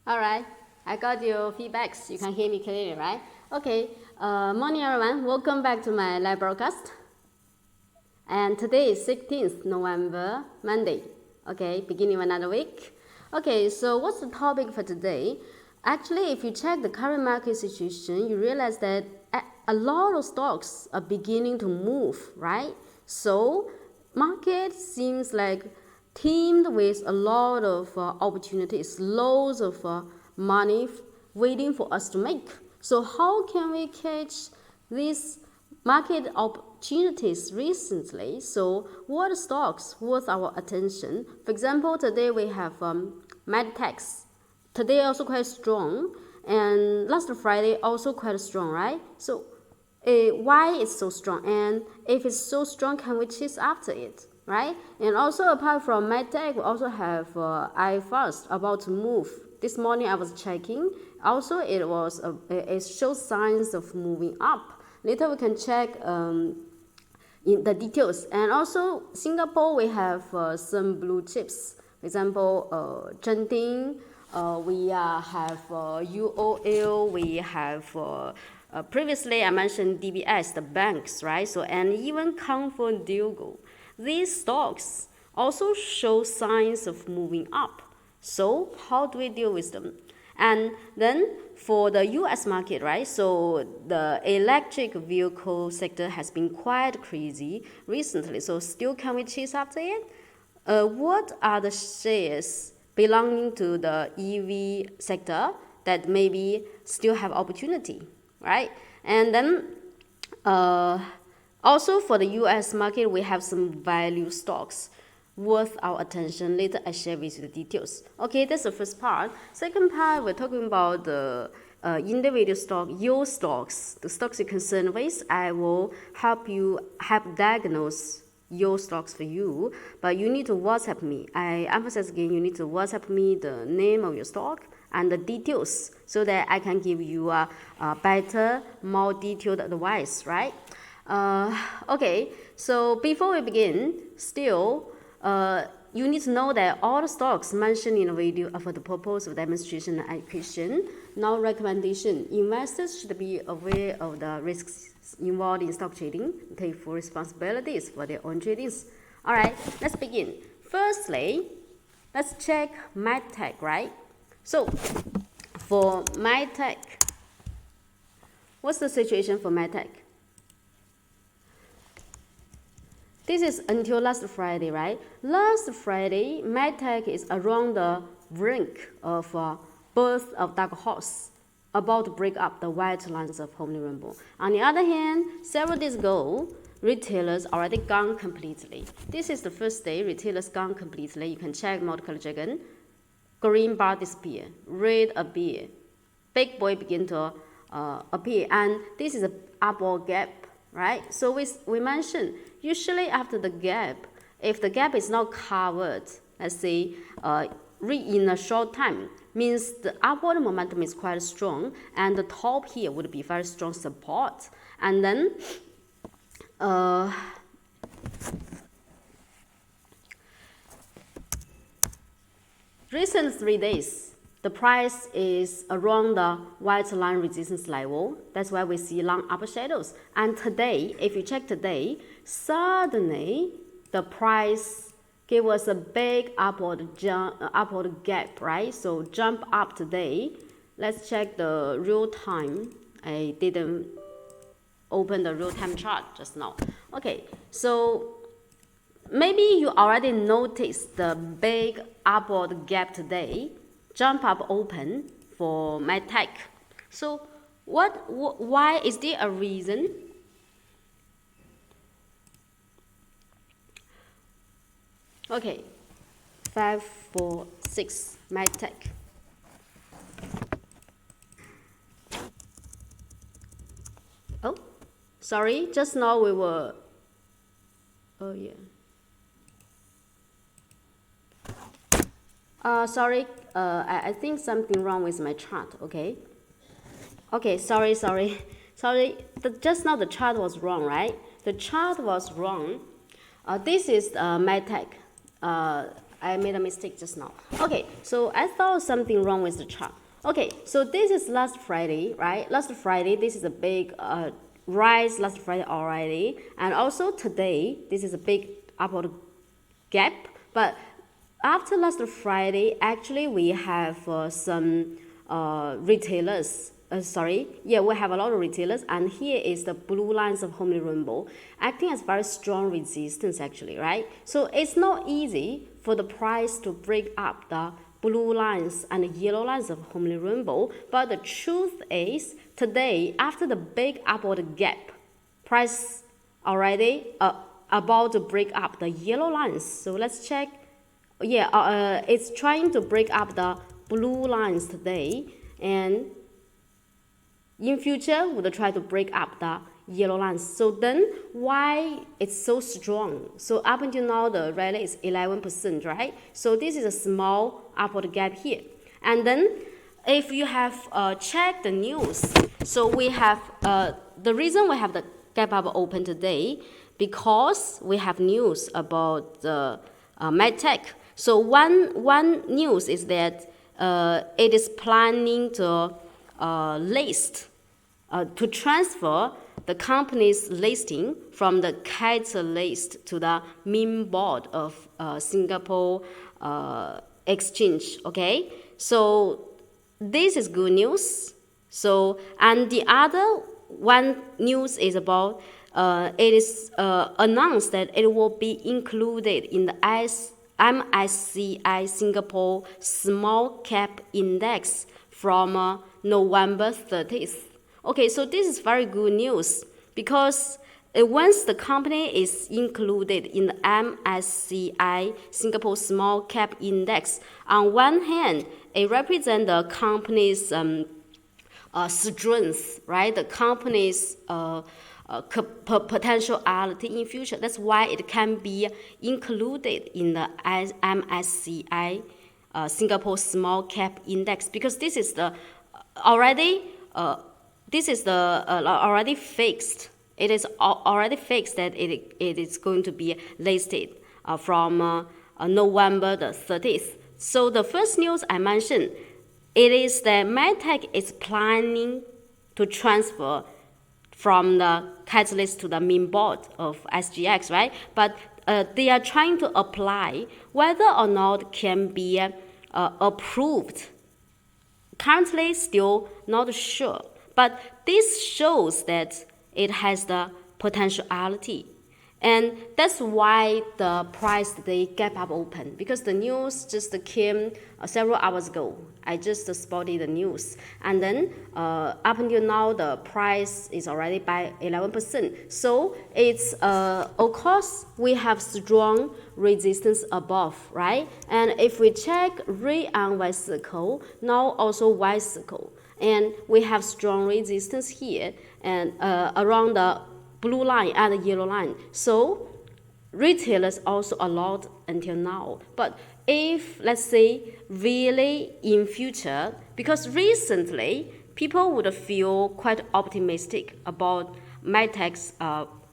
All right, I got your feedbacks. You can hear me clearly, right? Okay, morning everyone. Welcome back to my live broadcast. And today is 16th November, Monday. Okay, beginning of another week. Okay, so what's the topic for today? Actually, if you check the current market situation, you realize that a lot of stocks are beginning to move, right? So, market seems like teamed with a lot of opportunities, loads of money waiting for us to make. So how can we catch these market opportunities recently? So what stocks worth our attention? For example, today we have Medtecs. Today also quite strong, and last Friday also quite strong, right? So why it's so strong, and if it's so strong, can we chase after it, right? And also apart from Medtech, we also have Ifast about to move. This morning I was checking. Also, it shows signs of moving up. Later we can check in the details. And also Singapore, we have some blue chips. For example, Genting. We have UOL. We have previously I mentioned DBS, the banks, right? So and even Comfort Diogo. These stocks also show signs of moving up. So how do we deal with them? And then for the US market, right? So the electric vehicle sector has been quite crazy recently. So still can we chase after it? What are the shares belonging to the EV sector that maybe still have opportunity, right? And then also for the US market, we have some value stocks worth our attention. Later I share with you the details. Okay, that's the first part. Second part, we're talking about the individual stock, your stocks, the stocks you're concerned with. I will help diagnose your stocks for you, but you need to WhatsApp me. I emphasize again, you need to WhatsApp me the name of your stock and the details so that I can give you a better, more detailed advice, right? Okay, so before we begin, still, you need to know that all the stocks mentioned in the video are for the purpose of demonstration and education, not recommendation. Investors should be aware of the risks involved in stock trading, take full responsibilities for their own tradings. All right, let's begin. Firstly, let's check Medtech, right? So, for Medtech, what's the situation for Medtech? This is until last Friday, right? Last Friday, Medtech is around the brink of birth of dark horse, about to break up the white lines of Homely Rainbow. On the other hand, several days ago, retailers already gone completely. This is the first day retailers gone completely. You can check Multicolor Dragon. Green bar disappear, red appear, big boy begin to appear, and this is a upward gap, right? So we mentioned usually after the gap, if the gap is not covered, let's say in a short time, means the upward momentum is quite strong, and the top here would be very strong support, and then recent 3 days, the price is around the white line resistance level. That's why we see long upper shadows. And today, if you check today, suddenly the price gave us a big upward gap, right? So jump up today. Let's check the real time. I didn't open the real time chart just now. Okay, so maybe you already noticed the big upward gap today, jump up open for Medtech. So why is there a reason? Okay, 5, 4, 6, Medtech. Oh, sorry, just now we were, oh yeah. Sorry, I think something wrong with my chart, okay? Okay, sorry. Just now the chart was wrong, right? The chart was wrong. This is Medtech. I I made a mistake just now. Okay, so I thought something wrong with the chart. Okay, so this is last Friday, right? Last Friday, this is a big rise last Friday already. And also today, this is a big upward gap. But after last Friday, actually we have some retailers. We have a lot of retailers, and here is the blue lines of Homely Rainbow acting as very strong resistance actually, right? So it's not easy for the price to break up the blue lines and yellow lines of Homely Rainbow, but the truth is today after the big upward gap, price already about to break up the yellow lines. So let's check. It's trying to break up the blue lines today, and in future we'll try to break up the yellow lines. So then why it's so strong? So up until now the rally is 11%, right? So this is a small upward gap here. And then if you have checked the news, so we have the reason we have the gap up open today because we have news about the Medtecs. So one news is that it is planning to to transfer the company's listing from the CAT list to the main board of Singapore exchange. Okay, so this is good news. So and the other one news is about it is announced that it will be included in the MSCI Singapore Small Cap Index from November 30th. Okay, so this is very good news because once the company is included in the MSCI Singapore Small Cap Index, on one hand, it represents the company's strength, right? The company's potentiality in future. That's why it can be included in the MSCI Singapore Small Cap Index, because this is the already fixed. It is already fixed that it is going to be listed from November the 30th. So the first news I mentioned, it is that Medtecs is planning to transfer from the CAT list to the main board of SGX, right? But they are trying to apply whether or not can be approved. Currently, still not sure. But this shows that it has the potentiality. And that's why the price today gap up open, because the news just came several hours ago. I just spotted the news. And then up until now, the price is already by 11%. So it's, of course, we have strong resistance above, right? And if we check red and white circle, now also white circle. And we have strong resistance here and around the blue line and the yellow line. So retailers also allowed until now. But if, let's say, really in future, because recently people would feel quite optimistic about Medtecs'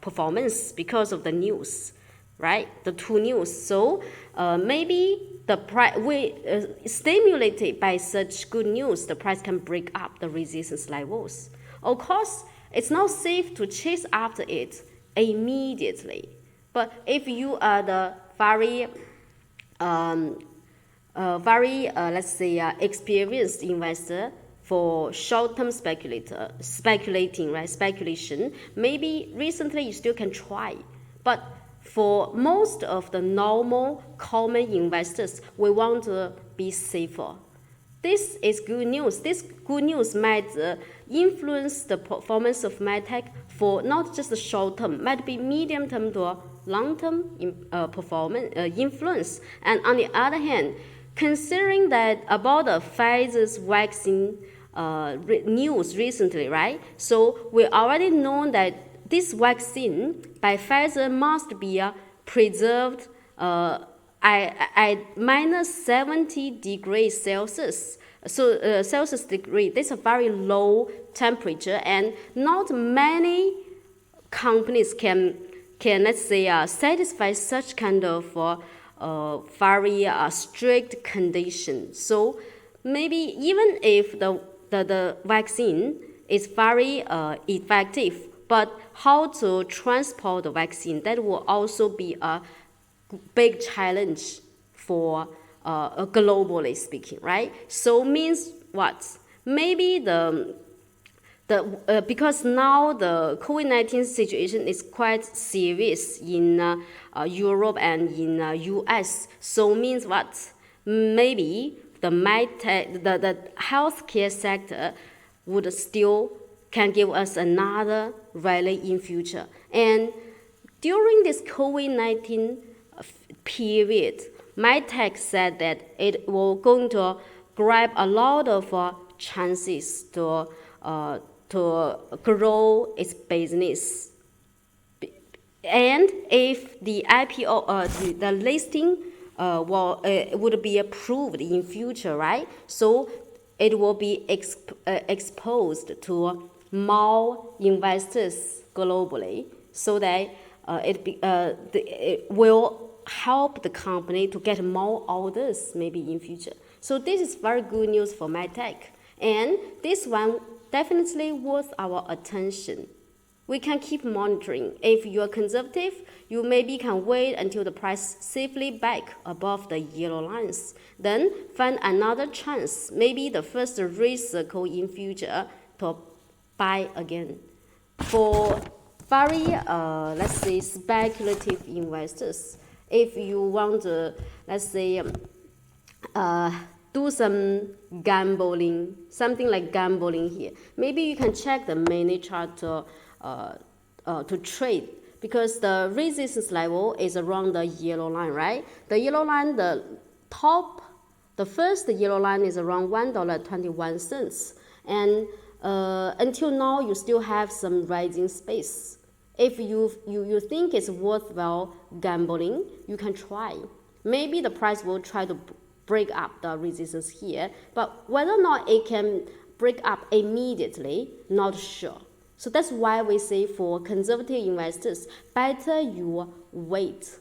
performance because of the news, right? The two news. So maybe the price, stimulated by such good news, the price can break up the resistance levels. Of course, it's not safe to chase after it immediately. But if you are the very let's say, experienced investor for short-term speculation, maybe recently you still can try. But for most of the normal, common investors, we want to be safer. This is good news. This good news might influence the performance of Medtecs for not just the short term, might be medium term to long term performance influence. And on the other hand, considering that about the Pfizer's vaccine news recently, right? So we already know that this vaccine by Pfizer must be preserved at minus 70 degrees Celsius. So Celsius degree, this is a very low temperature, and not many companies can let's say, satisfy such kind of very strict conditions. So maybe even if the vaccine is very effective, but how to transport the vaccine, that will also be a big challenge for globally speaking, right? So means what? Maybe because now the COVID-19 situation is quite serious in Europe and in US. So means what? Maybe the healthcare sector would still can give us another rally in future. And during this COVID-19 period, Medtecs said that it will going to grab a lot of chances to grow its business. And if the IPO, the listing would be approved in future, right? So it will be exposed to more investors globally, so that it will help the company to get more orders maybe in future. So this is very good news for Medtech, and this one definitely worth our attention. We can keep monitoring. If you are conservative, you maybe can wait until the price safely back above the yellow lines. Then find another chance, maybe the first recycle in future to buy again. For very, let's say, speculative investors, if you want to, let's say, do some gambling, something like gambling here, maybe you can check the mini chart to trade, because the resistance level is around the yellow line, right? The yellow line, the first yellow line is around $1.21, and until now you still have some rising space. If you think it's worthwhile gambling, you can try. Maybe the price will try to break up the resistance here, but whether or not it can break up immediately, not sure. So that's why we say for conservative investors, better you wait,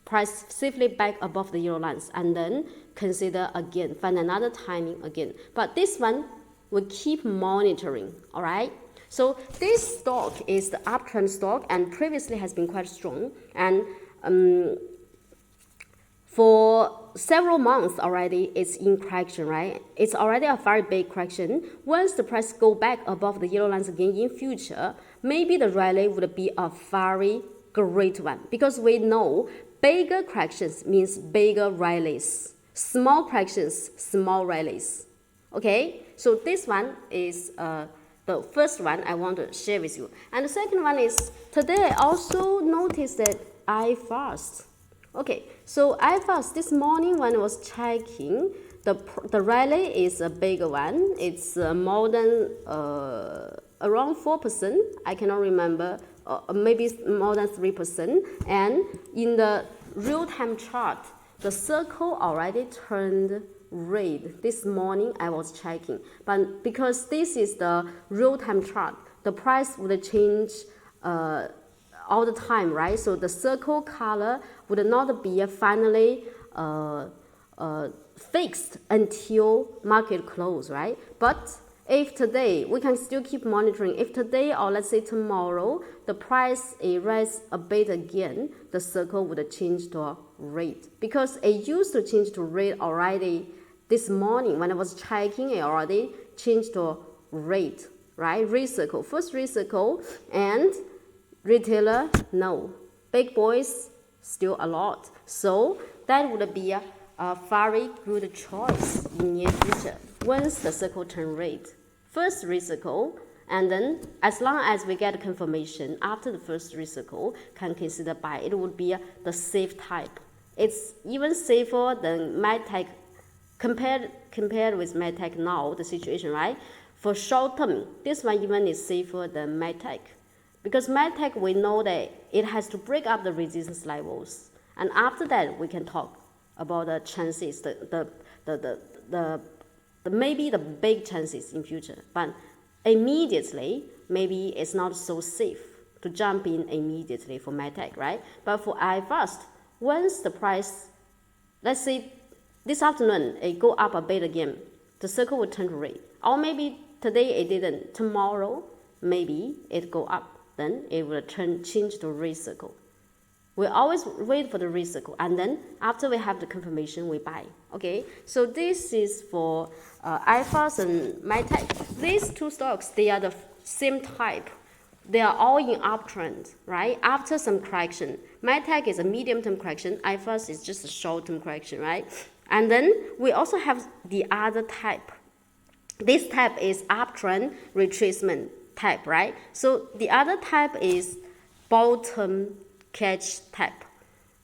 price safely back above the yellow lines, and then consider again, find another timing again. But this one we keep monitoring, all right? So this stock is the uptrend stock, and previously has been quite strong, and for several months already, it's in correction, right? It's already a very big correction. Once the price go back above the yellow lines again in future, maybe the rally would be a very great one, because we know bigger corrections means bigger rallies, small corrections, small rallies. Okay, so this one is the first one I want to share with you. And the second one is, today I also noticed that Ifast. Okay, so Ifast, this morning when I was checking, the rally is a bigger one. It's more than around 4%. I cannot remember, maybe more than 3%. And in the real-time chart, the circle already turned red. This morning I was checking, but because this is the real-time chart, the price would change all the time, right? So the circle color would not be finally fixed until market close, right? But if today, we can still keep monitoring. If today, or let's say tomorrow, the price rise a bit again, the circle would change to red, because it used to change to red already. This morning when I was checking, it already changed to red, right? Red circle, first red circle, and retailer, no. Big boys, still a lot. So that would be a very good choice in near future. Once the circle turn red, first red circle, and then as long as we get confirmation after the first red circle, can consider buy. It would be the safe type. It's even safer than Medtech. Compared with Medtech now, the situation, right? For short term, this one even is safer than Medtech. Because Medtech, we know that it has to break up the resistance levels. And after that, we can talk about the chances, maybe the big chances in future. But immediately, maybe it's not so safe to jump in immediately for Medtech, right? But for Ifast, once the price let's say this afternoon it go up a bit again, the circle will turn to red. Or maybe today it didn't, tomorrow maybe it go up, then it will change to red circle. We always wait for the red circle, and then after we have the confirmation, we buy. Okay, so this is for Ifast and Medtecs. These two stocks, they are the same type. They are all in uptrend, right? After some correction, Medtec is a medium-term correction. Ifast is just a short-term correction, right? And then we also have the other type. This type is uptrend retracement type, right? So the other type is bottom catch type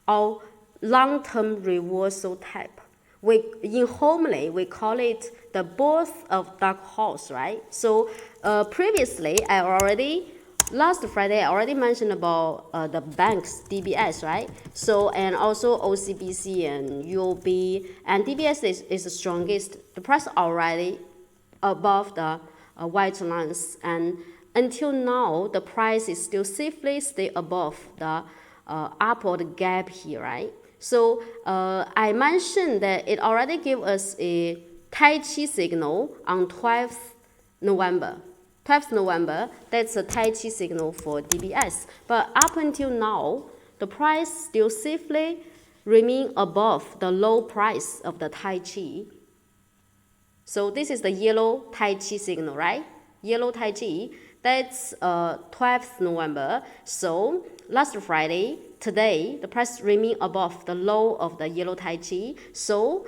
or long-term reversal type. In homely, we call it the birth of dark horse, right? So previously, last Friday, I already mentioned about the banks, DBS, right? So, and also OCBC and UOB, and DBS is the strongest. The price already above the white lines, and until now, the price is still safely stay above the upward gap here, right? So I mentioned that it already gave us a Tai Chi signal on 12th November. 12th November, that's a Tai Chi signal for DBS. But up until now, the price still safely remain above the low price of the Tai Chi. So this is the yellow Tai Chi signal, right? Yellow Tai Chi. That's 12th November. So last Friday, today, the price remain above the low of the yellow Tai Chi. So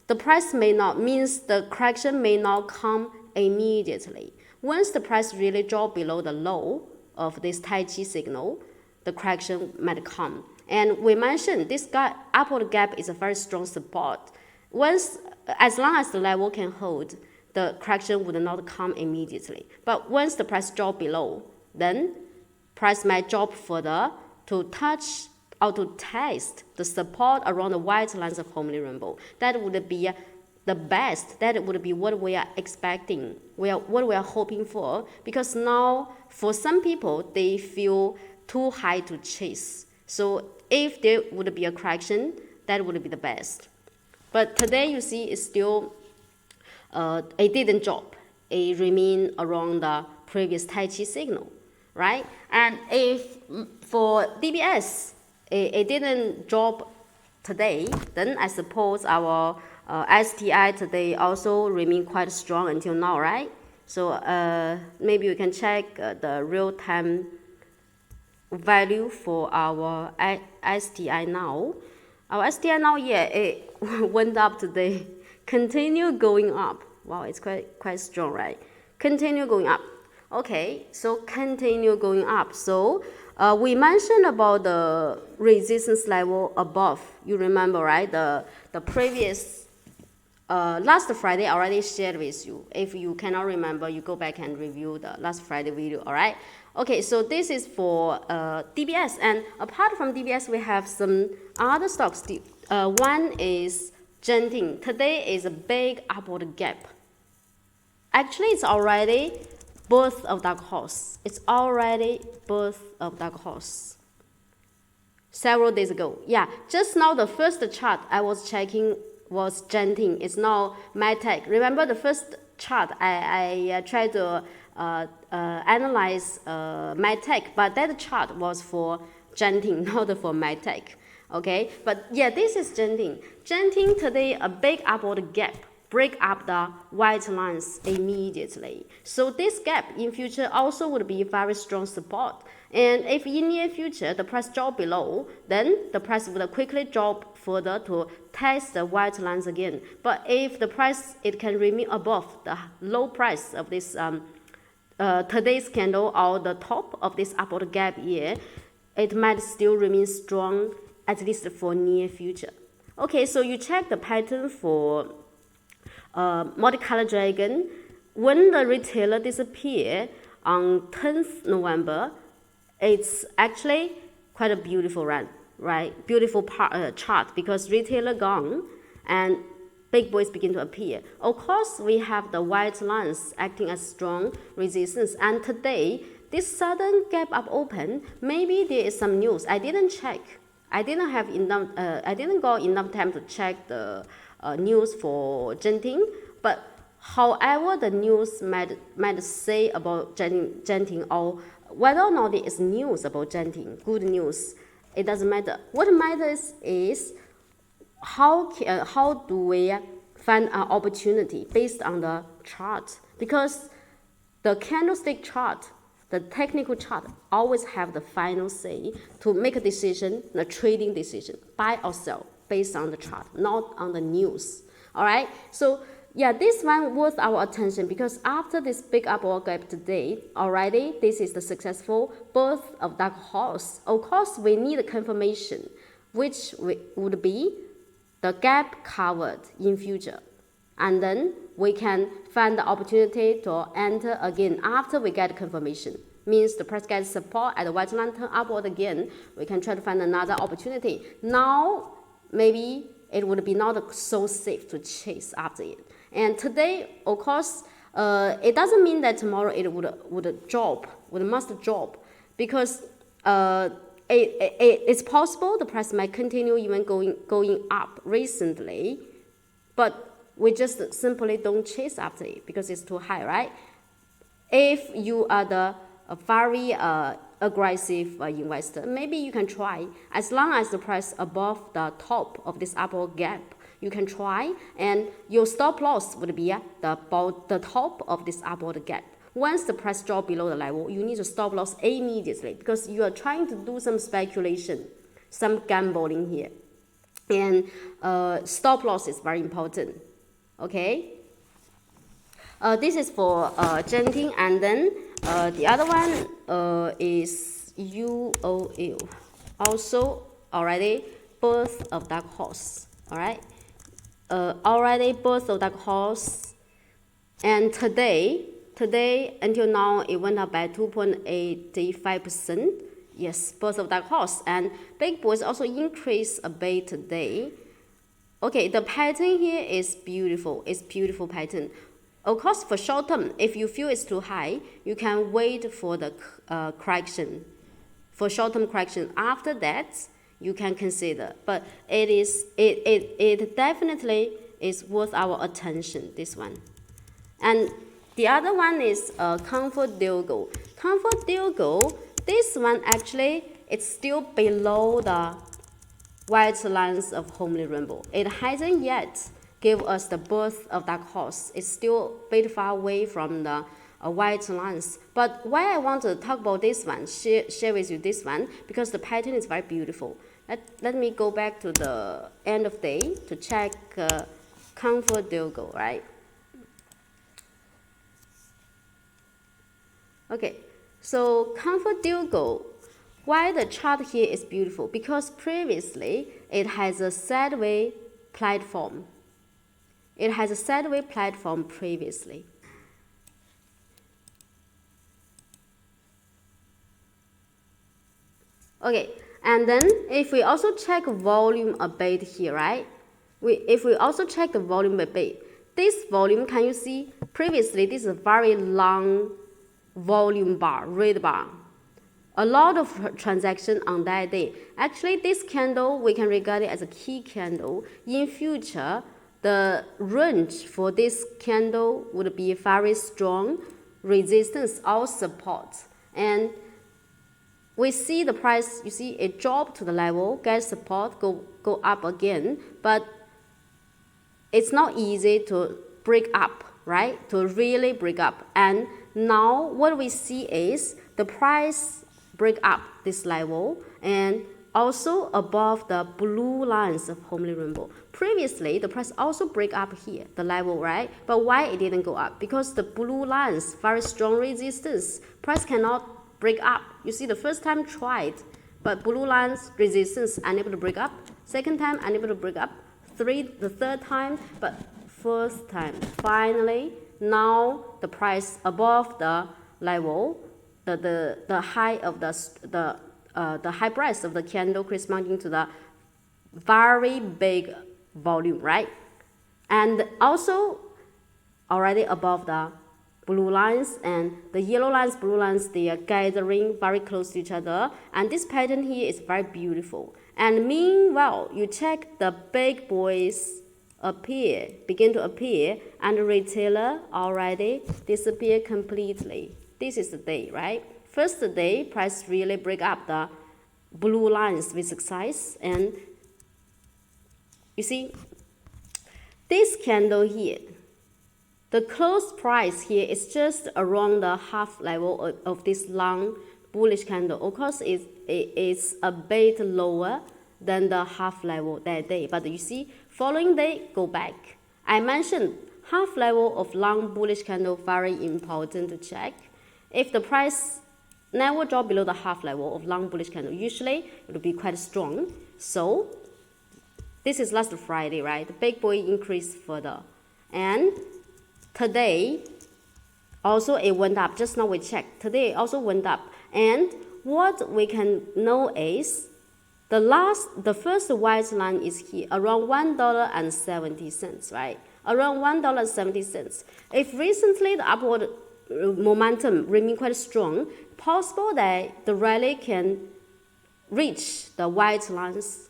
the price means the correction may not come immediately. Once the price really drop below the low of this Tai Chi signal, the correction might come. And we mentioned this upward gap is a very strong support. As long as the level can hold, the correction would not come immediately. But once the price drop below, then price might drop further to touch or to test the support around the white lines of homely rainbow. That would be the best. That would be what we are expecting, what we are hoping for. Because now, for some people, they feel too high to chase. So if there would be a correction, that would be the best. But today, you see, it's still it didn't drop. It remained around the previous Tai Chi signal, right? And if for DBS, it didn't drop today, then I suppose our STI today also remain quite strong until now, right? So maybe we can check the real-time value for our STI now. Our STI now, yeah, it went up today. Continue going up. Wow, it's quite strong, right? Continue going up. Okay, so continue going up. So we mentioned about the resistance level above. You remember, right? The previous last Friday I already shared with you. If you cannot remember, you go back and review the last Friday video. All right. Okay, so this is for DBS, and apart from DBS, we have some other stocks. One is Genting. Today is a big upward gap. Actually, it's already birth of dark horse. It's already birth of dark horse. Several days ago. Yeah, just now the first chart I was checking was Genting. It's now Medtecs. Remember the first chart I tried to analyze Medtecs, but that chart was for Genting, not for Medtecs. Okay, but yeah, this is Genting. Genting today, a big upward gap, break up the white lines immediately. So this gap in future also would be very strong support. And if in near future the price drop below, then the price would quickly drop further to test the white lines again. But if the price, it can remain above the low price of this today's candle or the top of this upward gap here, it might still remain strong, at least for near future. Okay, so you check the pattern for multicolor dragon. When the retailer disappear on 10th November, it's actually quite a beautiful run, right? Beautiful chart, because retailer gone and big boys begin to appear. Of course, we have the white lines acting as strong resistance. And today, this sudden gap up open, maybe there is some news. I didn't check I didn't have enough. I didn't got enough time to check the news for Genting, but however the news might say about Genting, or whether or not it is news about Genting, good news, it doesn't matter. What matters is how do we find an opportunity based on the chart, because the candlestick chart, the technical chart, always have the final say to make a decision, the trading decision, buy or sell, based on the chart, not on the news. All right, so yeah, this one worth our attention, because after this big upward gap today, already this is the successful birth of dark horse. Of course, we need a confirmation, which would be the gap covered in future, and then we can find the opportunity to enter again after we get confirmation. Means the price gets support at the white line, turn upward again, we can try to find another opportunity. Now maybe it would be not so safe to chase after it. And today, of course, it doesn't mean that tomorrow it would drop, must drop, because it's possible the price might continue even going up recently, but we just simply don't chase after it because it's too high, right? If you are the very aggressive investor, maybe you can try, as long as the price above the top of this upward gap, you can try, and your stop loss would be the top of this upward gap. Once the price drop below the level, you need to stop loss immediately, because you are trying to do some speculation, some gambling here, and stop loss is very important. Okay, this is for Genting, and then the other one is UOL, also already birth of dark horse. All right, already birth of dark horse, and today until now it went up by 2.85%. Yes, birth of dark horse, and big boys also increased a bit today. Okay, the pattern here is beautiful. It's beautiful pattern. Of course, for short term, if you feel it's too high, you can wait for the correction. For short term correction, after that, you can consider. But it definitely is worth our attention, this one. And the other one is ComfortDelGro. ComfortDelGro, this one actually, it's still below the white lines of Homely Rainbow. It hasn't yet give us the birth of dark horse. It's still a bit far away from the white lines. But why I want to talk about this one, share with you this one, because the pattern is very beautiful. Let me go back to the end of day to check ComfortDelGro, right? Okay, so ComfortDelGro, why the chart here is beautiful? Because previously it has a sideways platform. It has a sideways platform previously. Okay, and then if we also check volume a bit here, right? If we also check the volume a bit, this volume, can you see? Previously, this is a very long volume bar, red bar. A lot of transaction on that day. Actually, this candle, we can regard it as a key candle. In future, the range for this candle would be very strong resistance or support. And we see the price, you see it drop to the level, get support, go up again, but it's not easy to break up, right? To really break up. And now what we see is the price break up this level and also above the blue lines of Homely Rainbow. Previously, the price also break up here, the level, right? But why it didn't go up? Because the blue lines, very strong resistance, price cannot break up. You see, the first time tried, but blue lines, resistance, unable to break up. Second time, unable to break up. The third time, but first time. Finally, now the price above the level, the high of the high price of the candle corresponding to the very big volume, right? And also already above the blue lines and the yellow lines, blue lines, they are gathering very close to each other. And this pattern here is very beautiful. And meanwhile, you check the big boys begin to appear, and the retailer already disappear completely. This is the day, right? First day, price really break up the blue lines with size, and you see, this candle here, the close price here is just around the half level of this long bullish candle. Of course, it's a bit lower than the half level that day, but you see, following day, go back. I mentioned half level of long bullish candle, very important to check. If the price never drop below the half level of long bullish candle, usually it will be quite strong. So this is last Friday, right? The big boy increased further. And today, also it went up. Just now we checked. Today it also went up. And what we can know is the first white line is here, around $1.70, right? Around $1.70. If recently the upward momentum remain quite strong, possible that the rally can reach the white lines,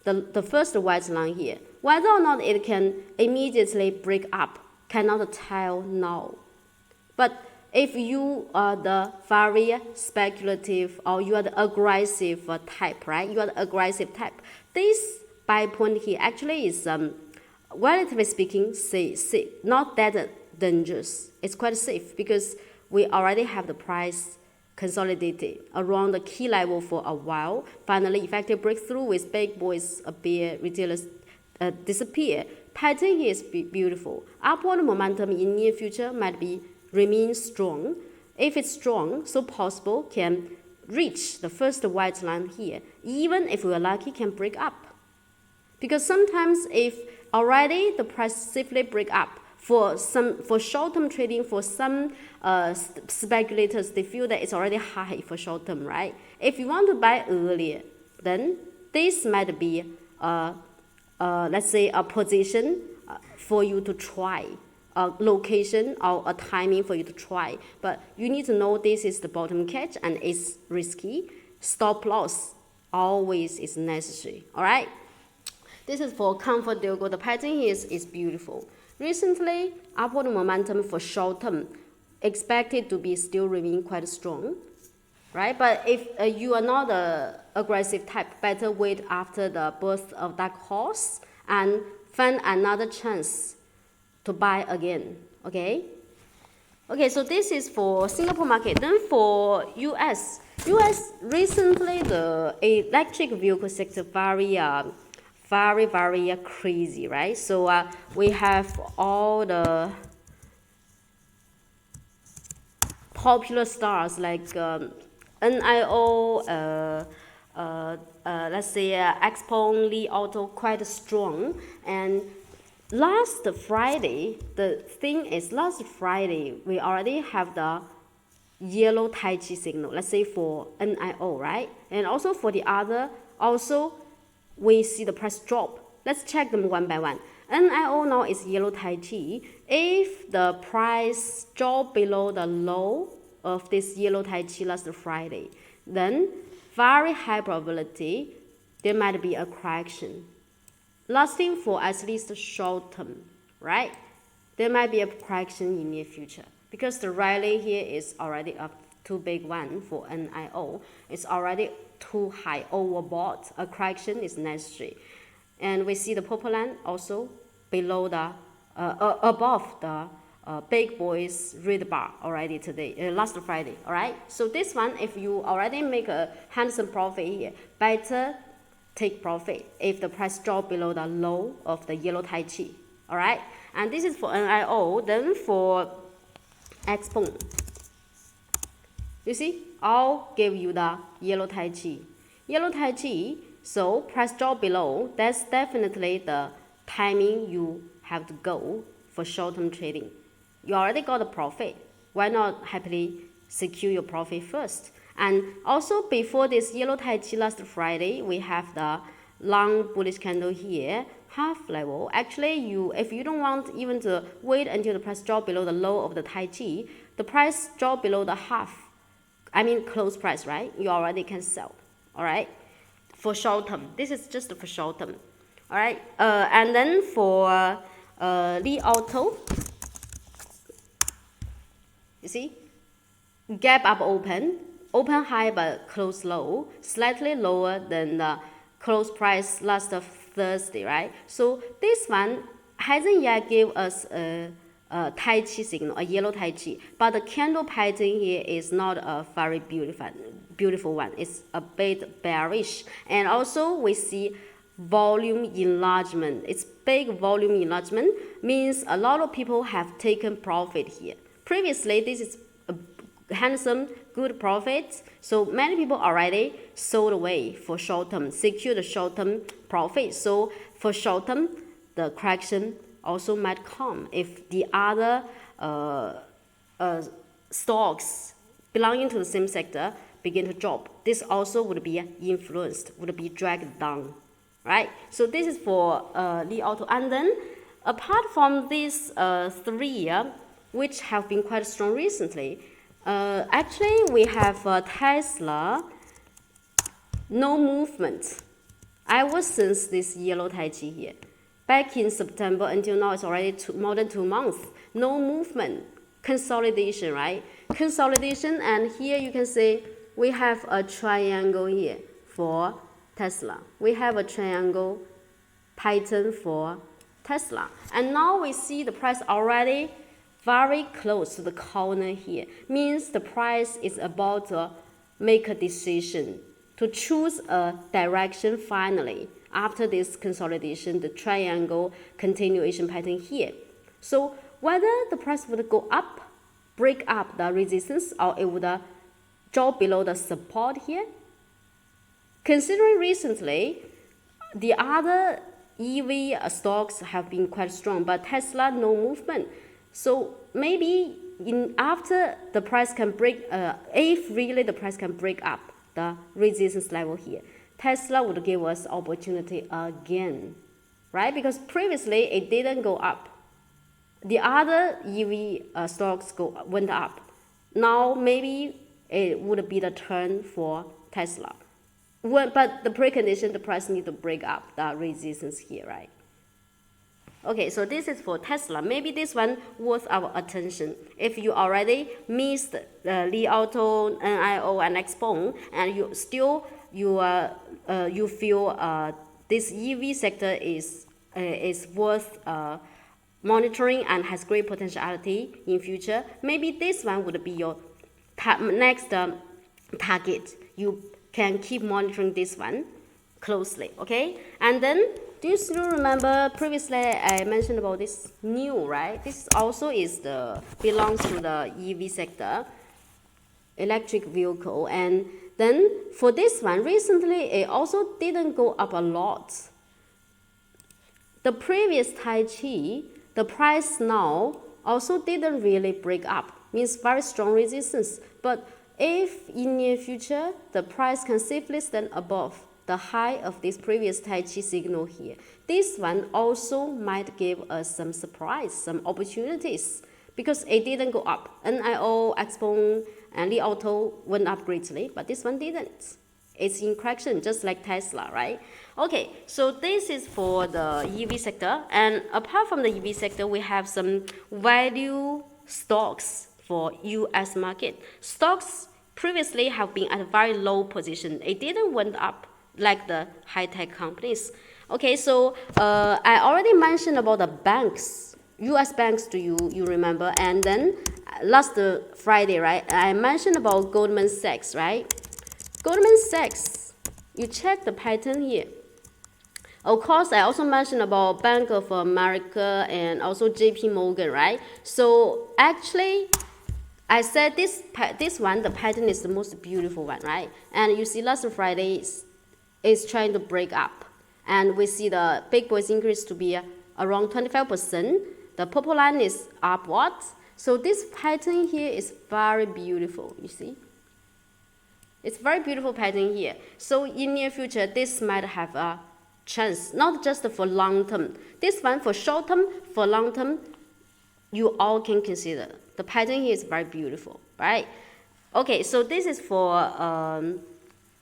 the first white line here. Whether or not it can immediately break up, cannot tell now. But if you are the very speculative or you are the aggressive type, right? You are the aggressive type. This buy point here actually is, relatively speaking, not that dangerous. It's quite safe because we already have the price consolidated around the key level for a while. Finally, effective breakthrough with big boys appear, retailers disappear. Pattern here is beautiful. Upward momentum in near future might be remain strong. If it's strong, so possible can reach the first white line here. Even if we are lucky, can break up. Because sometimes if already the price safely break up, for short-term trading, for some speculators, they feel that it's already high for short-term, right? If you want to buy earlier, then this might be, let's say, a position for you to try, a location or a timing for you to try. But you need to know this is the bottom catch and it's risky. Stop loss always is necessary, all right? This is for comfort Diogo. The pattern here is beautiful. Recently, upward momentum for short term expected to be still remain quite strong, right? But if you are not the aggressive type, better wait after the birth of that horse and find another chance to buy again, okay? Okay, so this is for Singapore market. Then for US recently the electric vehicle sector very crazy, right? So we have all the popular stars like NIO, let's say Xpeng, Li Auto, quite strong. And last Friday, the thing is last Friday we already have the yellow Tai Chi signal, let's say for NIO, right? And also for the other, also we see the price drop. Let's check them one by one. NIO now is yellow Tai Chi. If the price drop below the low of this yellow Tai Chi last Friday, then very high probability there might be a correction lasting for at least short term, right? There might be a correction in near future because the rally here is already a too big one for NIO. It's already too high, overbought. A correction is necessary. And we see the purple line also below the, above the big boys red bar already today, last Friday, all right? So this one, if you already make a handsome profit here, better take profit if the price drop below the low of the yellow Tai Chi, all right? And this is for NIO. Then for Xpeng, you see, I'll give you the yellow Tai Chi. Yellow Tai Chi, so price drop below, that's definitely the timing you have to go for short-term trading. You already got a profit. Why not happily secure your profit first? And also before this yellow Tai Chi last Friday, we have the long bullish candle here, half level. Actually, if you don't want even to wait until the price drop below the low of the Tai Chi, the price drop below the half, close price, right? You already can sell, all right? for short term. This is just for short term. All right. And then for Li Auto, you see, gap up open high but close low, slightly lower than the close price last Thursday, right? So this one hasn't yet give us a Tai Chi signal, a yellow Tai Chi, but the candle pattern here is not a very beautiful one. It's a bit bearish, and also we see volume enlargement. It's big volume enlargement, means a lot of people have taken profit here. Previously, this is a handsome, good profit, so many people already sold away for short term, secured the short term profit. So for short term, the correction also might come if the other stocks belonging to the same sector begin to drop. This also would be influenced, would be dragged down, right? So this is for Li Auto. And then apart from these three, which have been quite strong recently, actually we have Tesla, no movement. Ever since this yellow Tai Chi here, back in September until now, it's already more than 2 months. No movement, consolidation, right? Consolidation, and here you can see we have a triangle here for Tesla. We have a triangle pattern for Tesla. And now we see the price already very close to the corner here. Means the price is about to make a decision to choose a direction finally after this consolidation, the triangle continuation pattern here. So whether the price would go up, break up the resistance, or it would drop below the support here. Considering recently, the other EV stocks have been quite strong, but Tesla no movement. So maybe after the price can break, if really the price can break up the resistance level here, Tesla would give us opportunity again, right? Because previously it didn't go up. The other EV stocks went up. Now maybe it would be the turn for Tesla. But the precondition, the price need to break up the resistance here, right? Okay, so this is for Tesla. Maybe this one worth our attention. If you already missed Li Auto, NIO, and Xpeng, and you still you feel this EV sector is worth monitoring and has great potentiality in future, maybe this one would be your next target. You can keep monitoring this one closely, okay? And then, do you still remember previously I mentioned about this new, right? This also belongs to the EV sector, electric vehicle. And then for this one, recently it also didn't go up a lot. The previous Tai Chi, the price now also didn't really break up, means very strong resistance. But if in near future the price can safely stand above the high of this previous Tai Chi signal here, this one also might give us some surprise, some opportunities, because it didn't go up. NIO, Xpeng, and Li Auto went up greatly, but this one didn't. It's in correction, just like Tesla, right? Okay, so this is for the EV sector. And apart from the EV sector, we have some value stocks for US market. Stocks previously have been at a very low position. It didn't went up like the high-tech companies. Okay, so I already mentioned about the banks, US banks, do you remember? And then last Friday, right, I mentioned about Goldman Sachs, right? Goldman Sachs, you check the pattern here. Of course, I also mentioned about Bank of America and also JP Morgan, right? So actually, I said this one, the pattern is the most beautiful one, right? And you see last Friday is trying to break up. And we see the big boys increase to be around 25%. The purple line is upward. So this pattern here is very beautiful, you see? It's very beautiful pattern here. So in near future, this might have a chance, not just for long term. This one for short term, for long term, you all can consider. The pattern here is very beautiful, right? Okay, so this is for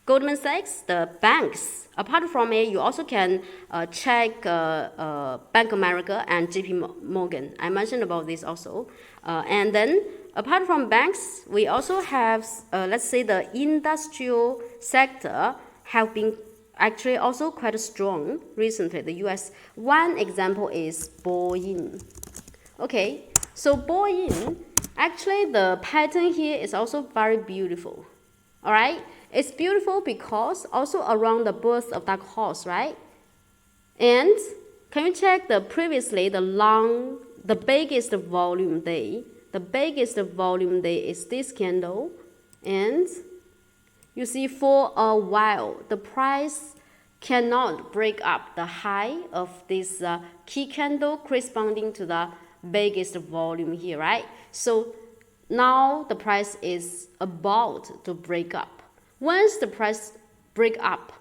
Goldman Sachs, the banks. Apart from it, you also can check Bank of America and JP Morgan. I mentioned about this also. And then apart from banks, we also have, let's say, the industrial sector have been actually also quite strong recently, the US. One example is Boeing. Okay, so Boeing, actually the pattern here is also very beautiful. All right, it's beautiful because also around the birth of that horse, right? And can you check the previously the biggest volume day? The biggest volume day is this candle, and you see for a while the price cannot break up the high of this key candle corresponding to the biggest volume here, right? So now the price is about to break up. Once the price break up,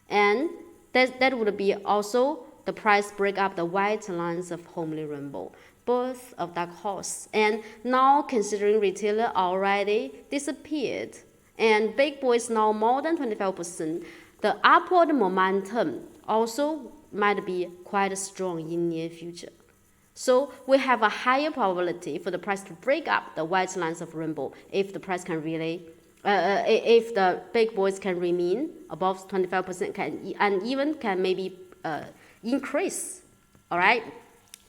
and that would be also the price break up the white lines of homely rainbow, birth of that horse. And now considering retailer already disappeared and big boys now more than 25%, the upward momentum also might be quite strong in near future. So we have a higher probability for the price to break up the white lines of rainbow if the price can really, if the big boys can remain above 25% and even can maybe increase. All right,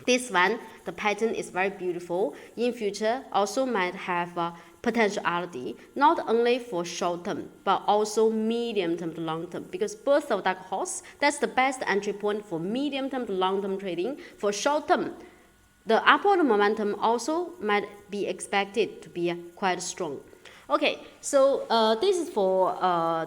this one, the pattern is very beautiful. In future, also might have potentiality not only for short term but also medium term to long term, because both of that horse, that's the best entry point for medium term to long term trading. For short term, the upward momentum also might be expected to be quite strong. Okay, so this is for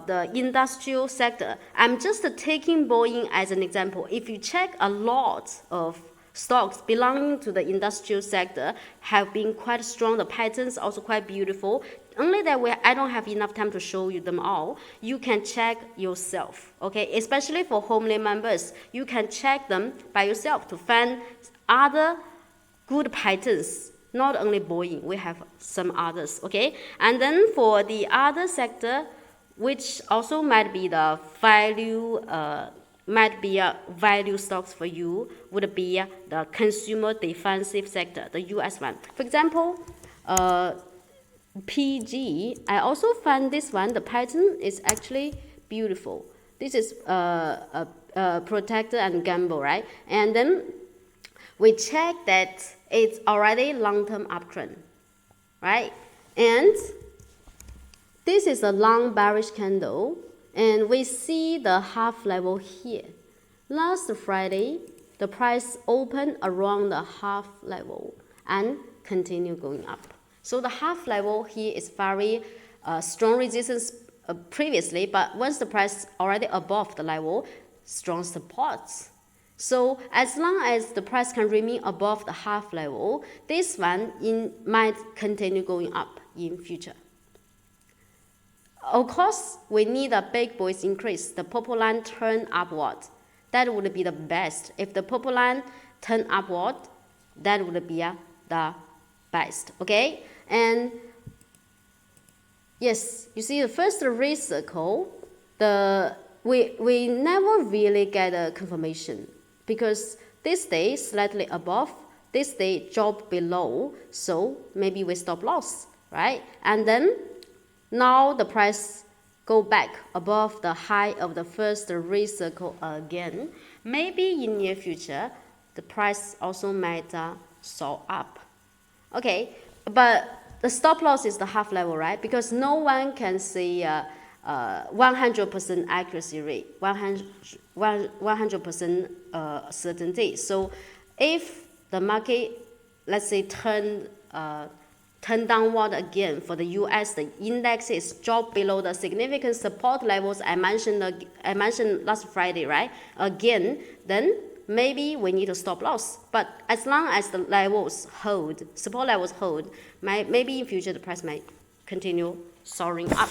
the industrial sector. I'm just taking Boeing as an example. If you check a lot of stocks belonging to the industrial sector have been quite strong, the patterns also quite beautiful. Only that I don't have enough time to show you them all. You can check yourself, okay? Especially for homely members, you can check them by yourself to find other good patterns. Not only Boeing, we have some others, okay? And then for the other sector, which also might be the value, might be a value stocks for you, would be the consumer defensive sector, the US one. For example, PG, I also find this one, the pattern is actually beautiful. This is protector and gamble, right? And then we check that it's already long-term uptrend, right? And this is a long bearish candle, and we see the half level here. Last Friday, the price opened around the half level and continue going up. So the half level here is very strong resistance previously, but once the price already above the level, strong supports. So as long as the price can remain above the half level, this one might continue going up in future. Of course, we need a big boys increase, the purple line turn upward. That would be the best. If the purple line turn upward, that would be the best, okay? And yes, you see the first red circle, we never really get a confirmation, because this day slightly above, this day drop below, so maybe we stop loss, right? And then now the price go back above the high of the first red circle again. Maybe in near future, the price also might soar up. Okay, but the stop loss is the half level, right? Because no one can say 100% accuracy rate, 100% certainty. So if the market, let's say, turn downward again for the US, the index is dropped below the significant support levels I mentioned last Friday, right? Again, then maybe we need to stop loss. But as long as the levels hold, support levels hold, maybe in future the price might continue soaring up.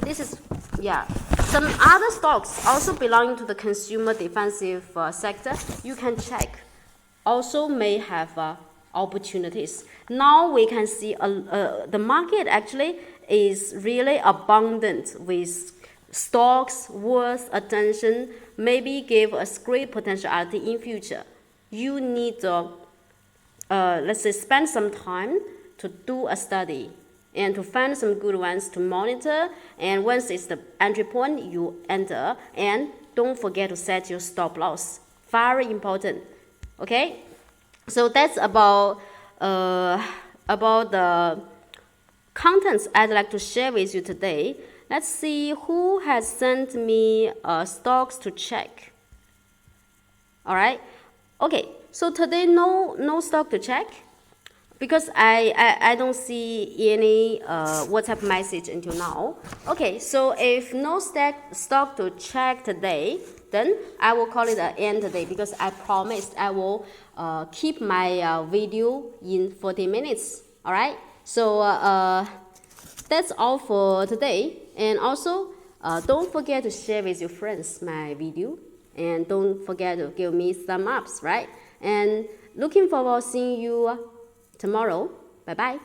This is, yeah. Some other stocks also belonging to the consumer defensive sector, you can check, also may have opportunities. Now we can see the market actually is really abundant with stocks worth attention, maybe give us great potentiality in future. You need to, let's say, spend some time to do a study and to find some good ones to monitor. And once it's the entry point, you enter. And don't forget to set your stop loss. Very important. Okay. So that's about the contents I'd like to share with you today. Let's see who has sent me stocks to check. All right. Okay. So today no stock to check because I don't see any WhatsApp message until now. Okay. So if no stock to check today, then I will call it an end today because I promised I will keep my video in 40 minutes. All right. So that's all for today. And also, don't forget to share with your friends my video. And don't forget to give me thumbs ups, right? And looking forward to seeing you tomorrow. Bye-bye.